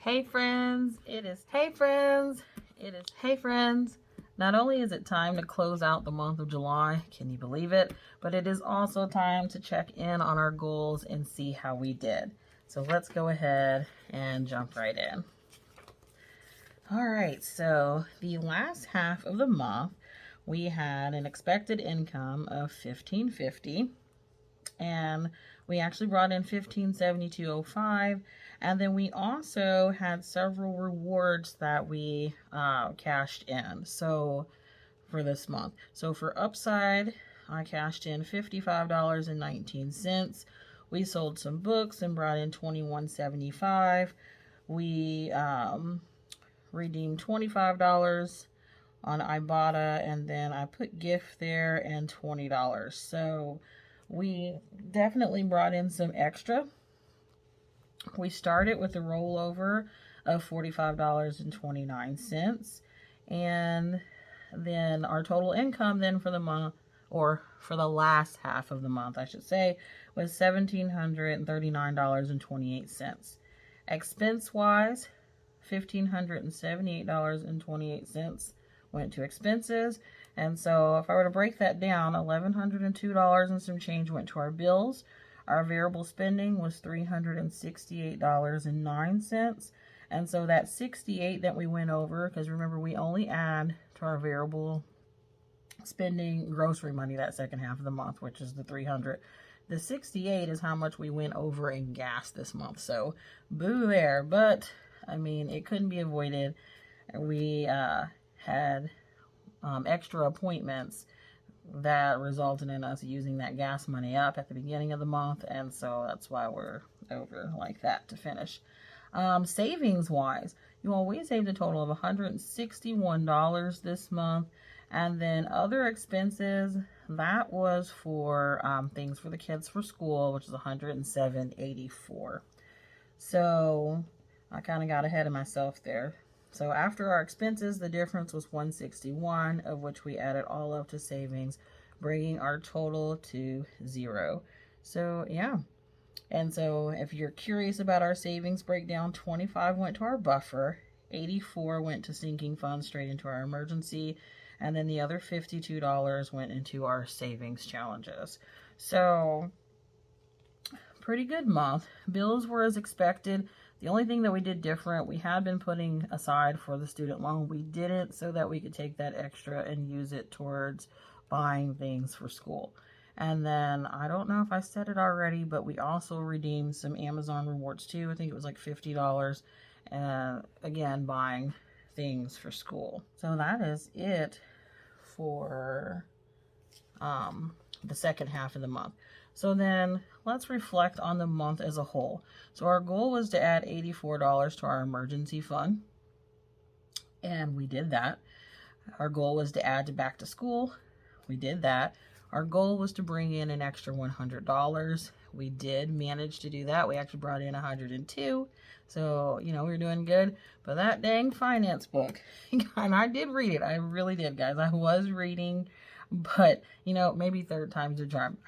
Hey friends, it is hey friends, it is hey friends. Not only is it time to close out the month of July, can you believe it? But it is also time to check in on our goals and see how we did. So let's go ahead and jump right in. All right, so the last half of the month, we had an expected income of $15.50, and we actually brought in $15.72.05. And then we also had several rewards that we cashed in. So for this month. So for Upside, I cashed in $55.19. We sold some books and brought in $21.75. We redeemed $25 on Ibotta, and then I put gift there and $20. So we definitely brought in some extra. We started with a rollover of $45.29, and then our total income then for the month, or for the last half of the month I should say, was $1,739.28. Expense wise, $1,578.28 went to expenses. And so if I were to break that down, $1,102 and some change went to our bills. Our variable spending was $368.09. And so that 68 that we went over, because remember we only add to our variable spending grocery money that second half of the month, which is the 300. The 68 is how much we went over in gas this month. So boo there, but I mean, it couldn't be avoided. We had extra appointments that resulted in us using that gas money up at the beginning of the month, and so that's why we're over like that to finish. Savings wise, you all, we saved a total of $161 this month, and then other expenses, that was for things for the kids for school, which is $107.84. So I kind of got ahead of myself there. So after our expenses, the difference was $161, of which we added all up to savings, bringing our total to $0. So yeah. And so if you're curious about our savings breakdown, $25 went to our buffer, $84 went to sinking funds straight into our emergency, and then the other $52 went into our savings challenges. So pretty good month. Bills were as expected. The only thing that we did different, we had been putting aside for the student loan. We didn't, so that we could take that extra and use it towards buying things for school. And then, I don't know if I said it already, but we also redeemed some Amazon rewards too. I think it was like $50. Again, buying things for school. So that is it for the second half of the month. So then let's reflect on the month as a whole. So our goal was to add $84 to our emergency fund, and we did that. Our goal was to add to back to school. We did that. Our goal was to bring in an extra $100. We did manage to do that. We actually brought in $102. So, you know, we were doing good. But that dang finance book, and I did read it. I really did, guys. I was reading. But, you know, maybe third time's a charm.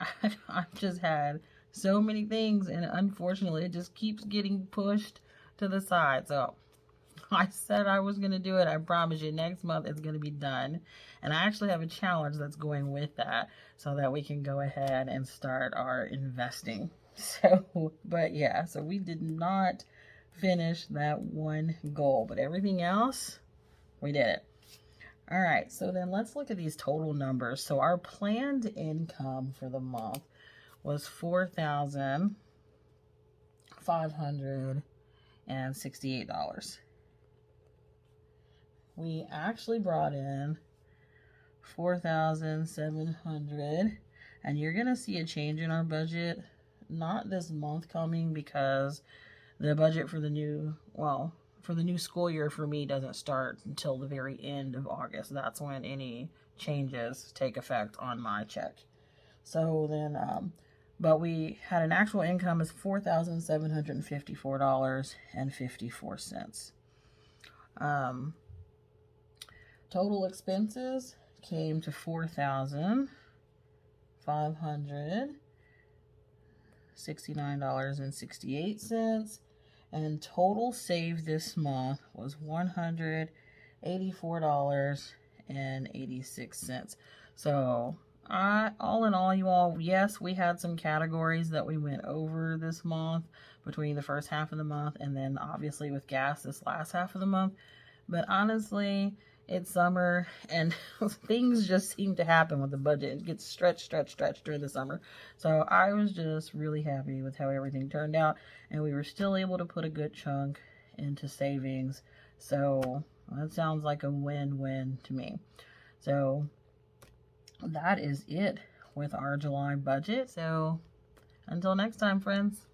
I've just had so many things, and unfortunately, it just keeps getting pushed to the side. So I said I was going to do it. I promise you, next month it's going to be done. And I actually have a challenge that's going with that so that we can go ahead and start our investing. So, but yeah, so we did not finish that one goal, but everything else, we did it. All right, so then let's look at these total numbers. So our planned income for the month was $4,568. We actually brought in $4,700, and you're gonna see a change in our budget, not this month coming, because the budget for the new, for the new school year for me doesn't start until the very end of August. That's when any changes take effect on my check. So then, but we had an actual income of $4,754.54. Total expenses came to $4,569.68. And total save this month was $184.86. So all in all, you all, yes, we had some categories that we went over this month between the first half of the month and then obviously with gas this last half of the month. But honestly, it's summer and things just seem to happen with the budget. It gets stretched during the summer. So I was just really happy with how everything turned out, and we were still able to put a good chunk into savings. So that sounds like a win-win to me. So that is it with our July budget. So until next time, friends.